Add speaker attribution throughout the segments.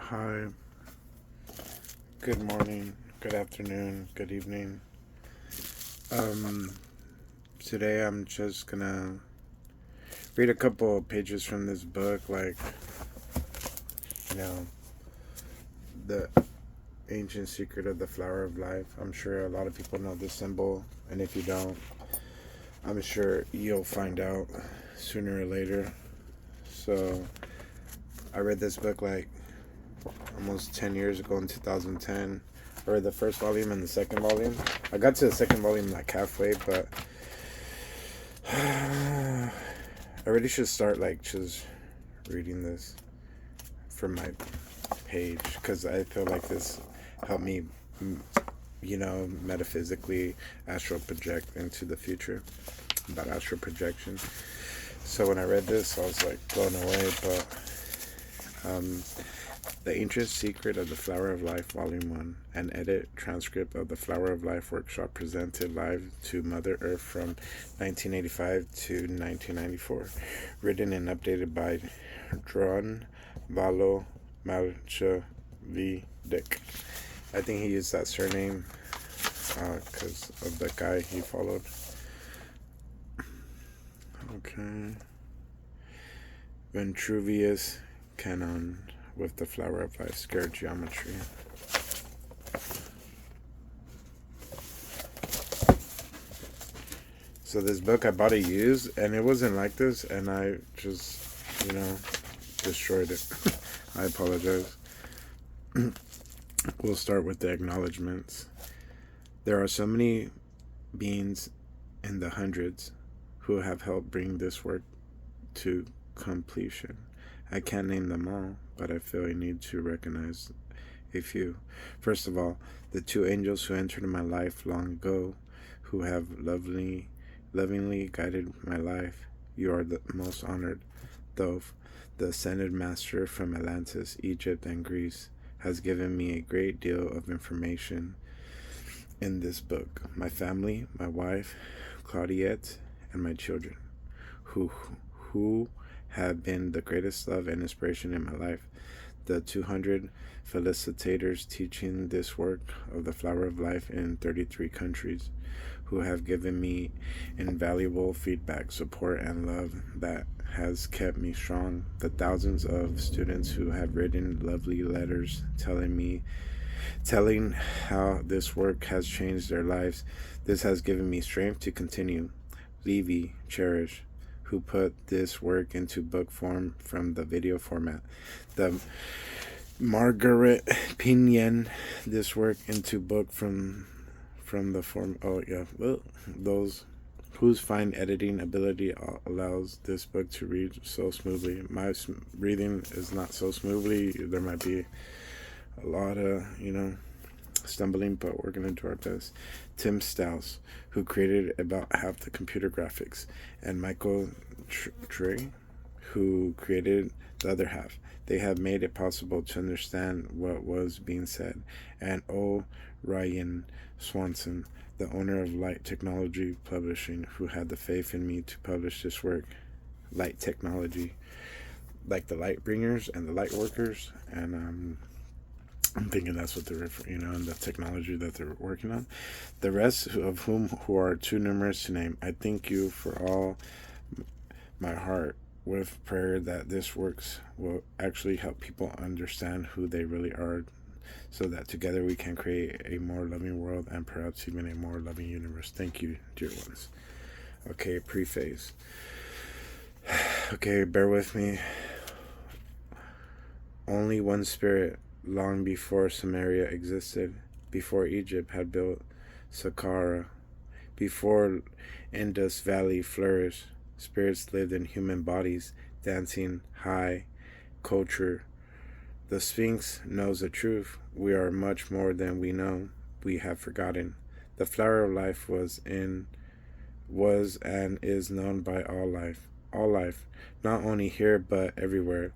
Speaker 1: Hi, good morning, good afternoon, good evening. Um, Today I'm just gonna read a couple of pages from this book, you know, the ancient secret of the flower of life. I'm sure a lot of people know this symbol, and if you don't, I'm sure you'll find out sooner or later. So, I read this book like almost 10 years ago in 2010. I read the first volume and the second volume. I got to the second volume like halfway, but I really should start like just reading this from my page because I feel like this helped me, metaphysically astral project into the future about astral projection. So when I read this, I was like blown away. But The Ancient Secret of the Flower of Life, Volume 1, an edit transcript of the Flower of Life workshop presented live to Mother Earth from 1985 to 1994. Written and updated by Dron Valo Malchavidik. I think he used that surname because of the guy he followed. Okay. Ventruvius Canon with the Flower of Life square geometry. So this book I bought it used, and it wasn't like this, and I just, destroyed it. I apologize. We'll start with the acknowledgments. There are so many beings in the hundreds who have helped bring this work to completion. I can't name them all, but I feel I need to recognize a few. First of all, the two angels who entered my life long ago, who have lovingly guided my life. You are the most honored. Thoth, the ascended master from Atlantis, Egypt, and Greece, has given me a great deal of information in this book. My family, my wife, Claudette, and my children, who have been the greatest love and inspiration in my life. The 200 felicitators teaching this work of the Flower of Life in 33 countries, who have given me invaluable feedback, support, and love that has kept me strong. The thousands of students who have written lovely letters telling how this work has changed their lives. This has given me strength to continue. Levy, Cherish, who put this work into book form from the video format. The Margaret Pinion, this work into book from the form. Oh yeah, well, those whose fine editing ability allows this book to read so smoothly. My reading is not so smoothly. There might be a lot of stumbling, but we're going to do our best. Tim Stouse, who created about half the computer graphics, and Michael Trey, who created the other half. They have made it possible to understand what was being said. And Ryan Swanson, the owner of Light Technology Publishing, who had the faith in me to publish this work. Light Technology, like the light bringers and the light workers, and I'm thinking that's what they're, and the technology that they're working on. The rest of who are too numerous to name. I thank you for all my heart with prayer that this works will actually help people understand who they really are, so that together we can create a more loving world and perhaps even a more loving universe. Thank you, dear ones. Okay, preface. Okay, bear with me. Only one spirit. Long before Samaria existed, before Egypt had built Saqqara, before Indus Valley flourished, spirits lived in human bodies, dancing high culture. The Sphinx knows the truth. We are much more than we know. We have forgotten. The flower of life was and is known by all life, not only here but everywhere.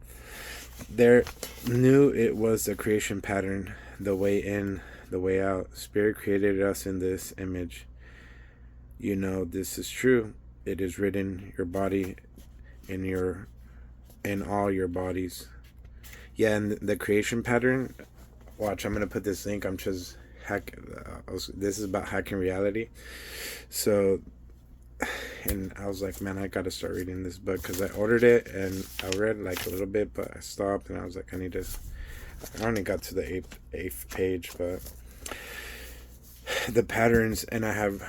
Speaker 1: They knew it was the creation pattern, the way in, the way out. Spirit created us in this image. This is true. It is written, your body in all your bodies. Yeah, and the creation pattern. Watch, I'm gonna put this link. I'm just this is about hacking reality. So, and I was like, man, I gotta start reading this book because I ordered it and I read like a little bit, but I stopped and I was like, I need to. I only got to the eighth page, but the patterns, and I have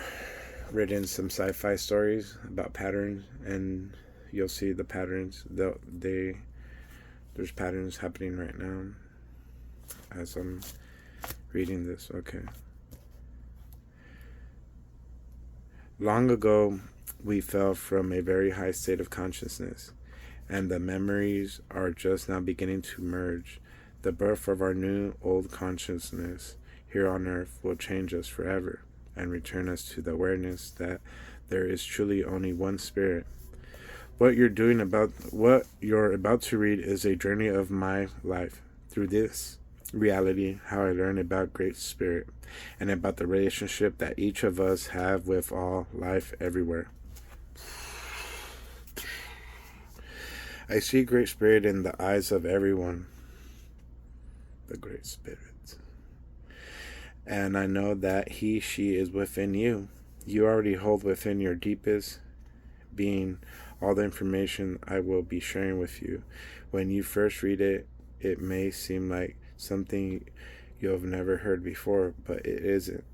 Speaker 1: written some sci-fi stories about patterns, and you'll see the patterns. There's patterns happening right now as I'm reading this. Okay. Long ago, we fell from a very high state of consciousness, and the memories are just now beginning to merge. The birth of our new old consciousness here on earth will change us forever and return us to the awareness that there is truly only one spirit. What you're about to read is a journey of my life through this reality, how I learned about Great Spirit and about the relationship that each of us have with all life everywhere. I see Great Spirit in the eyes of everyone. The Great Spirit. And I know that she is within you. You already hold within your deepest being all the information I will be sharing with you. When you first read it, it may seem like something you have never heard before, but it isn't.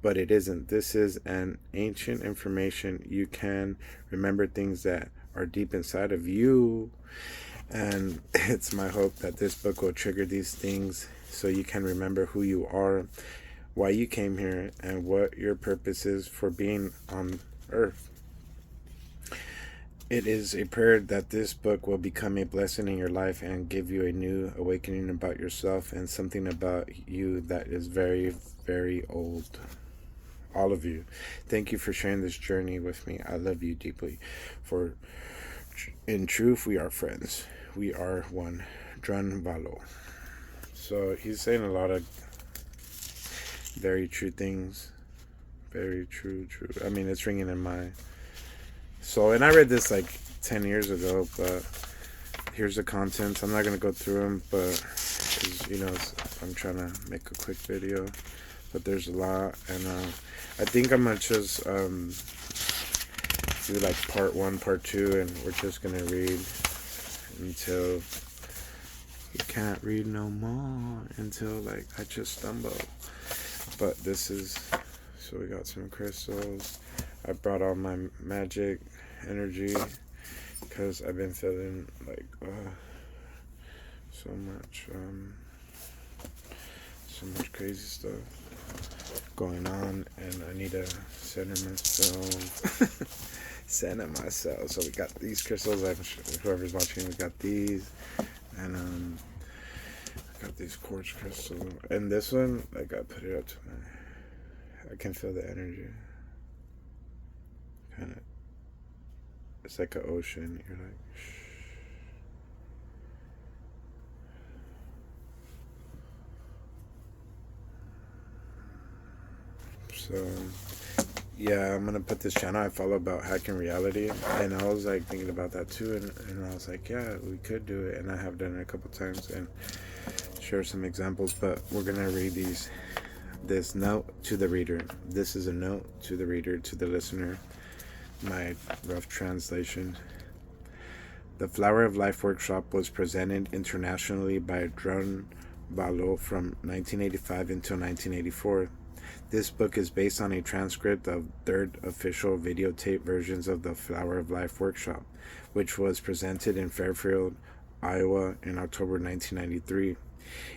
Speaker 1: But it isn't. This is an ancient information. You can remember things that are deep inside of you. And it's my hope that this book will trigger these things so you can remember who you are, why you came here, and what your purpose is for being on earth. It is a prayer that this book will become a blessing in your life and give you a new awakening about yourself and something about you that is very, very old. All of you. Thank you for sharing this journey with me. I love you deeply. For in truth, we are friends. We are one. Dran Valo. So he's saying a lot of very true things. Very true. I mean, it's ringing in my soul. And I read this like 10 years ago, but here's the contents. I'm not going to go through them, but, I'm trying to make a quick video. But there's a lot. And I think I'm going to just do like part 1, part 2, and we're just going to read until you can't read no more, until like I just stumble. But this is, so we got some crystals. I brought all my magic energy because I've been feeling like so much crazy stuff going on, and I need to center myself. So we got these crystals. Whoever's watching, we got these, and I got these quartz crystals, and this one, like, I put it up to I can feel the energy. Kind of, it's like an ocean. You're like, shh. So, yeah, I'm gonna put this channel I follow about hacking reality, and I was like thinking about that too, and I was like, yeah, we could do it, and I have done it a couple times and share some examples. But we're gonna read this note to the reader. This is a note to the reader, to the listener. My rough translation. The Flower of Life workshop was presented internationally by Dran Valo from 1985 until 1984. This book is based on a transcript of third official videotape versions of the Flower of Life workshop, which was presented in Fairfield, Iowa in October 1993.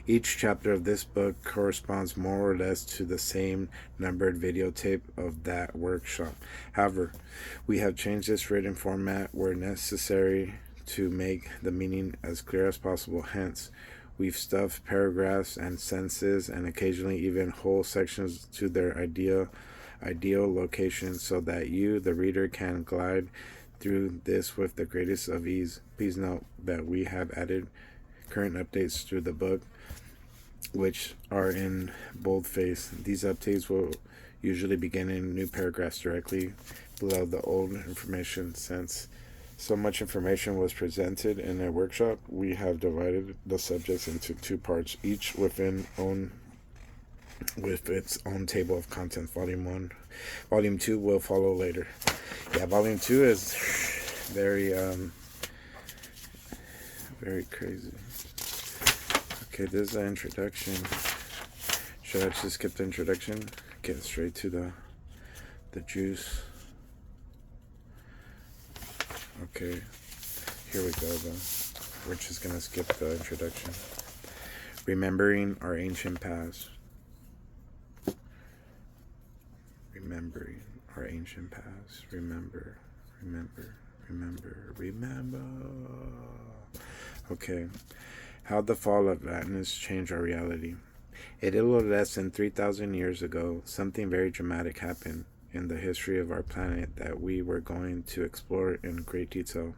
Speaker 1: Each chapter of this book corresponds more or less to the same numbered videotape of that workshop. However, we have changed this written format where necessary to make the meaning as clear as possible. Hence, we've stuffed paragraphs and sentences and occasionally even whole sections to their ideal location so that you, the reader, can glide through this with the greatest of ease. Please note that we have added current updates through the book, which are in boldface. These updates will usually begin in new paragraphs directly below the old information So much information was presented in a workshop. We have divided the subjects into two parts, each with its own table of contents. Volume 1. Volume 2 will follow later. Yeah, Volume 2 is very crazy. Okay, this is the introduction. Should I just skip the introduction? Get straight to the juice. Okay, here we go though. We're just gonna skip the introduction. Remembering our ancient past. Remembering our ancient past. Remember. Okay. How the fall of Atlantis changed our reality. A little less than 3,000 years ago, something very dramatic happened in the history of our planet that we were going to explore in great detail,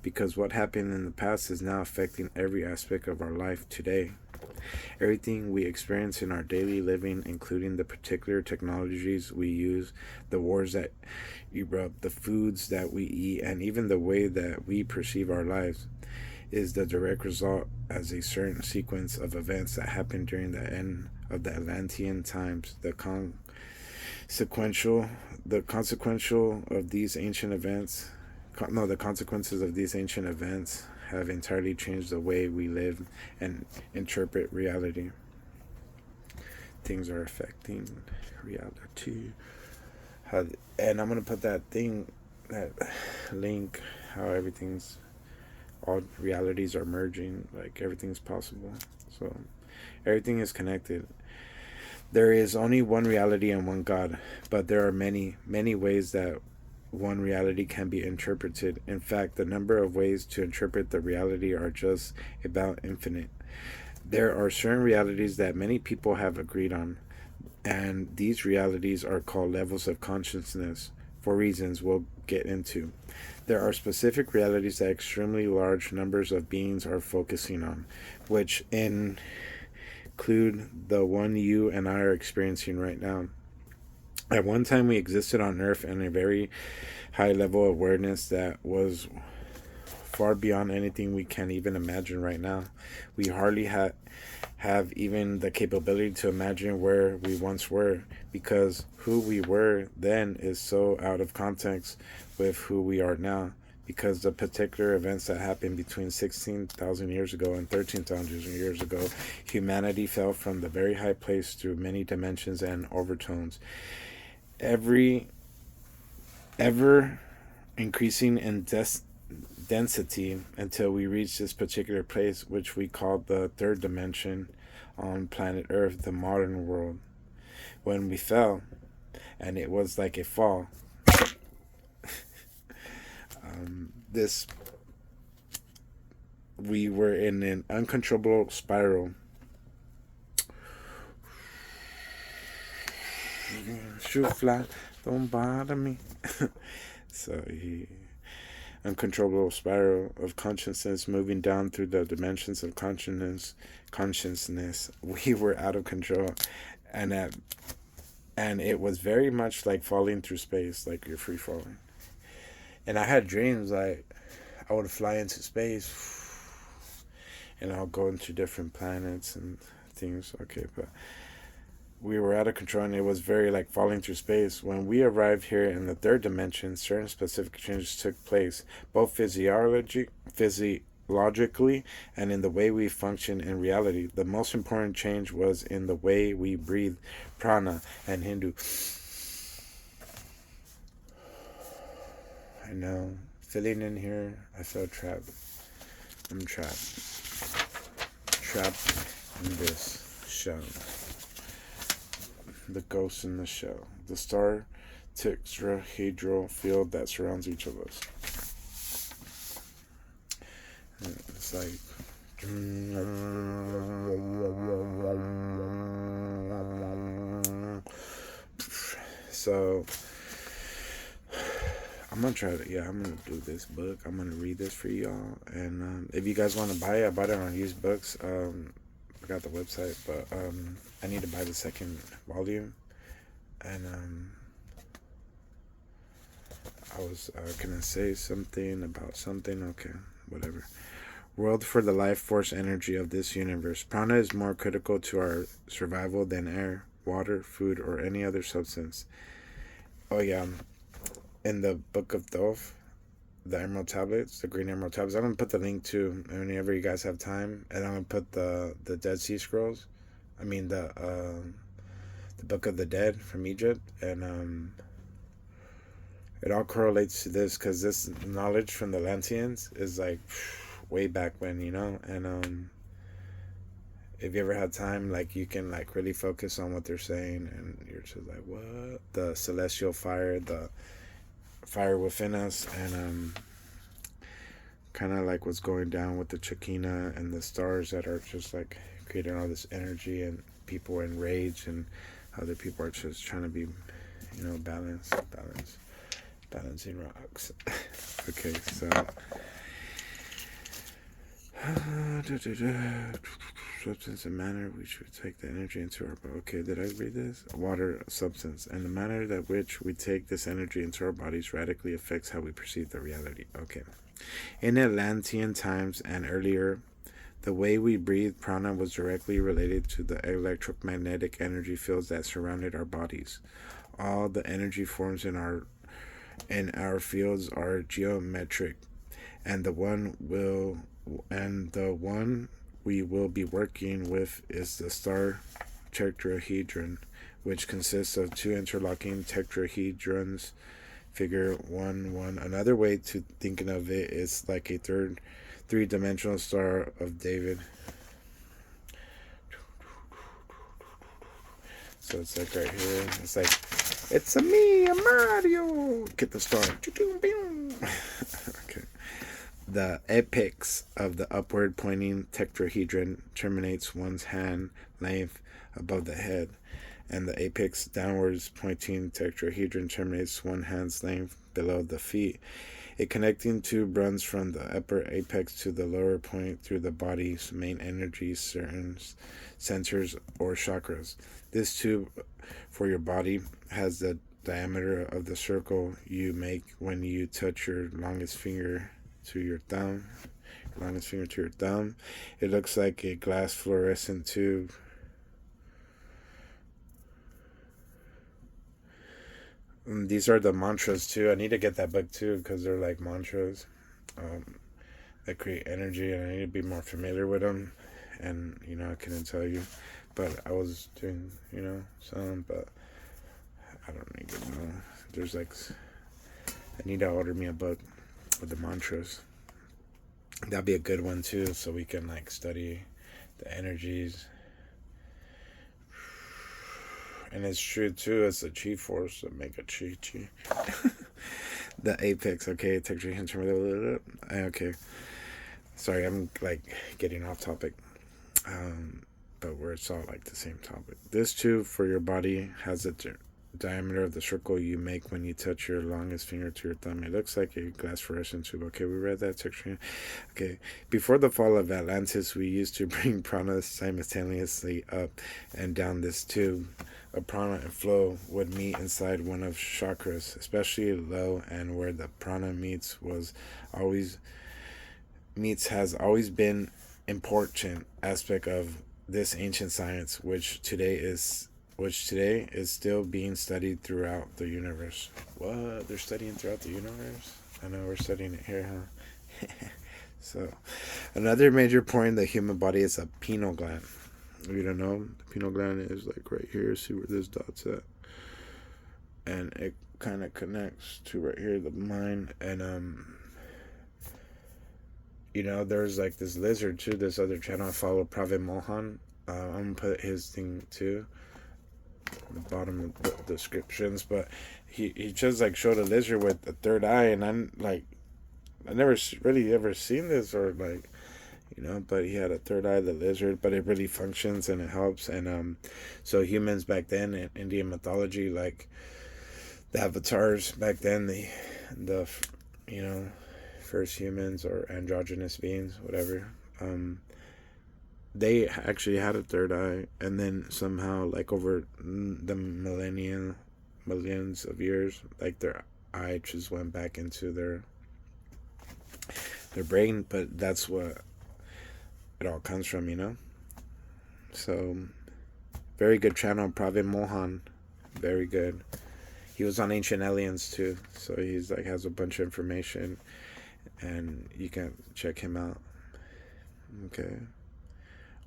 Speaker 1: because what happened in the past is now affecting every aspect of our life today. Everything we experience in our daily living, including the particular technologies we use, the wars that erupt, the foods that we eat, and even the way that we perceive our lives, is the direct result as a certain sequence of events that happened during the end of the Atlantean times. The consequential of these ancient events, the consequences of these ancient events have entirely changed the way we live and interpret reality. Things are affecting reality. And I'm gonna put that link, how all realities are merging, like everything's possible. So everything is connected. There is only one reality and one God, but there are many, many ways that one reality can be interpreted. In fact, the number of ways to interpret the reality are just about infinite. There are certain realities that many people have agreed on, and these realities are called levels of consciousness for reasons we'll get into. There are specific realities that extremely large numbers of beings are focusing on, which include the one you and I are experiencing right now. At one time, we existed on Earth in a very high level of awareness that was far beyond anything we can even imagine right now. We hardly have even the capability to imagine where we once were, because who we were then is so out of context with who we are now, because the particular events that happened between 16,000 years ago and 13,000 years ago, humanity fell from the very high place through many dimensions and overtones, ever increasing in density until we reach this particular place, which we call the third dimension on planet Earth, the modern world. When we fell, and it was like a fall, we were in an uncontrollable spiral. Shoot fly, don't bother me. Uncontrollable spiral of consciousness moving down through the dimensions of consciousness. We were out of control, and it was very much like falling through space, like you're free falling. And I had dreams like I would fly into space, and I'll go into different planets and things. Okay, but we were out of control, and it was very like falling through space. When we arrived here in the third dimension, certain specific changes took place, both physiologically and in the way we function in reality. The most important change was in the way we breathe prana and Hindu. I know, filling in here, I feel trapped. I'm trapped in this shell. The ghost in the shell. The star tetrahedral field that surrounds each of us. It's like so I'm gonna do this book. I'm gonna read this for y'all, and if you guys want to buy it, I bought it on used books. I got the website, but I need to buy the second volume, and I was gonna say something about something. Okay, whatever. World for the life force energy of this universe. Prana is more critical to our survival than air, water, food, or any other substance. Oh yeah, in the Book of Thoth, the Emerald Tablets, the Green Emerald Tablets. I'm gonna put the link to whenever you guys have time, and I'm gonna put the Dead Sea Scrolls. I mean the Book of the Dead from Egypt, and it all correlates to this because this knowledge from the Lanteans is like way back when, and if you ever had time, like you can like really focus on what they're saying, and you're just like, what? The celestial fire, the fire within us, and kind of like what's going down with the Chakina and the stars that are just like creating all this energy, and people in rage, and other people are just trying to be, balancing rocks. Okay, so substance and manner which we take the energy into our body. Okay, did I read this? Water, substance, and the manner that which we take this energy into our bodies radically affects how we perceive the reality. Okay. In Atlantean times and earlier, the way we breathe prana was directly related to the electromagnetic energy fields that surrounded our bodies. All the energy forms in our fields are geometric, and the one we will be working with is the star tetrahedron, which consists of two interlocking tetrahedrons. Figure 1-1. Another way to thinking of it is like a three-dimensional Star of David. So it's like right here. It's like, it's a me, a Mario. Get the star. Okay. The apex of the upward pointing tetrahedron terminates one's hand length above the head, and the apex downwards pointing tetrahedron terminates one hand's length below the feet. A connecting tube runs from the upper apex to the lower point through the body's main energy centers or chakras. This tube for your body has the diameter of the circle you make when you touch your longest finger to your thumb. It looks like a glass fluorescent tube. These are the mantras too. I need to get that book too because they're like mantras that create energy, and I need to be more familiar with them. And I couldn't tell you, but I was doing some, but I don't even know. There's like, I need to order me a book with the mantras. That'd be a good one too, so we can like study the energies. And it's true too, it's the chi force that make a chi. The apex, okay, texture hinge. Okay. Sorry, I'm like getting off topic. But it's all like the same topic. This tube for your body has a diameter of the circle you make when you touch your longest finger to your thumb. It looks like a glass fluorescent tube. Okay, we read that section. Okay, before the fall of Atlantis, we used to bring prana simultaneously up and down this tube. A prana and flow would meet inside one of chakras, especially low, and where the prana has always been important aspect of this ancient science, which today is still being studied throughout the universe. What? They're studying throughout the universe? I know we're studying it here, huh? So, another major point in the human body is a pineal gland. If you don't know, the pineal gland is like right here. See where this dot's at? And it kind of connects to right here, the mind. And, there's like this lizard too, this other channel I follow, Pravin Mohan. I'm going to put his thing too the bottom of the descriptions, but he just like showed a lizard with a third eye, and I'm like, I never really ever seen this, or like, but he had a third eye, the lizard, but it really functions and it helps. And so humans back then in Indian mythology, like the avatars back then, the first humans or androgynous beings, whatever, they actually had a third eye, and then somehow, like over the millions of years, like their eye just went back into their brain, but that's what it all comes from, you know. So very good channel, Pravin Mohan, very good. He was on Ancient Aliens too, so he's like has a bunch of information, and you can check him out. Okay.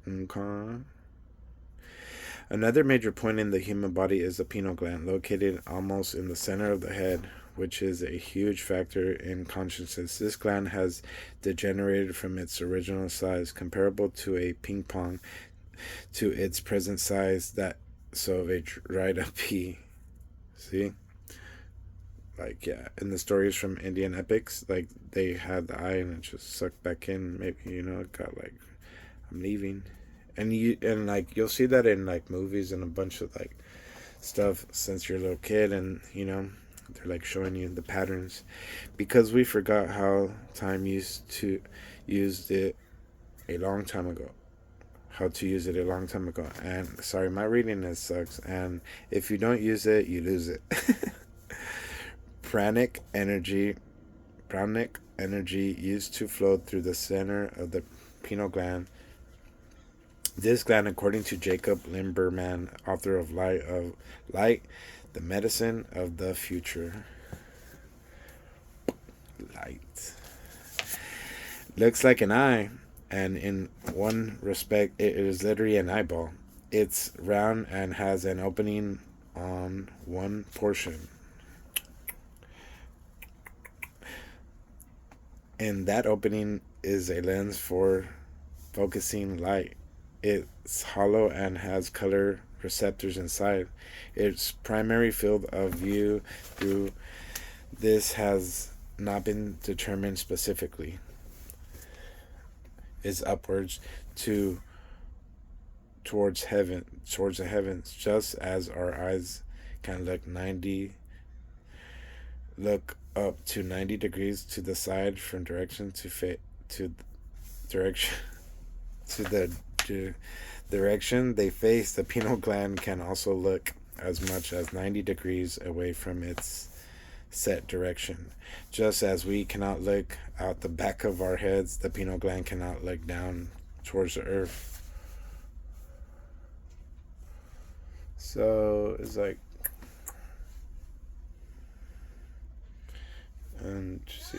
Speaker 1: Okay. Another major point in the human body is the pineal gland, located almost in the center of the head, which is a huge factor in consciousness. This gland has degenerated from its original size, comparable to a ping pong, to its present size, that so of a dried up pea. See? Like, yeah, in the stories from Indian epics, like, they had the eye and it just sucked back in. Maybe, it got like, I'm leaving. And like you'll see that in like movies and a bunch of like stuff since you're a little kid, and they're like showing you the patterns, because we forgot how time used it a long time ago. How to use it a long time ago. And sorry, my reading is sucks. And if you don't use it, you lose it. Pranic energy, pranic energy used to flow through the center of the pineal gland. This gland, according to Jacob Limberman, author of Light, the Medicine of the Future. Light. Looks like an eye, and in one respect, it is literally an eyeball. It's round and has an opening on one portion. And that opening is a lens for focusing light. It's hollow and has color receptors inside. Its primary field of view through this has not been determined specifically. Is upwards to towards the heavens, just as our eyes can look up to 90 degrees to the side from direction to direction to the direction they face. The pineal gland can also look as much as 90 degrees away from its set direction. Just as we cannot look out the back of our heads, the pineal gland cannot look down towards the earth. So it's like, and see.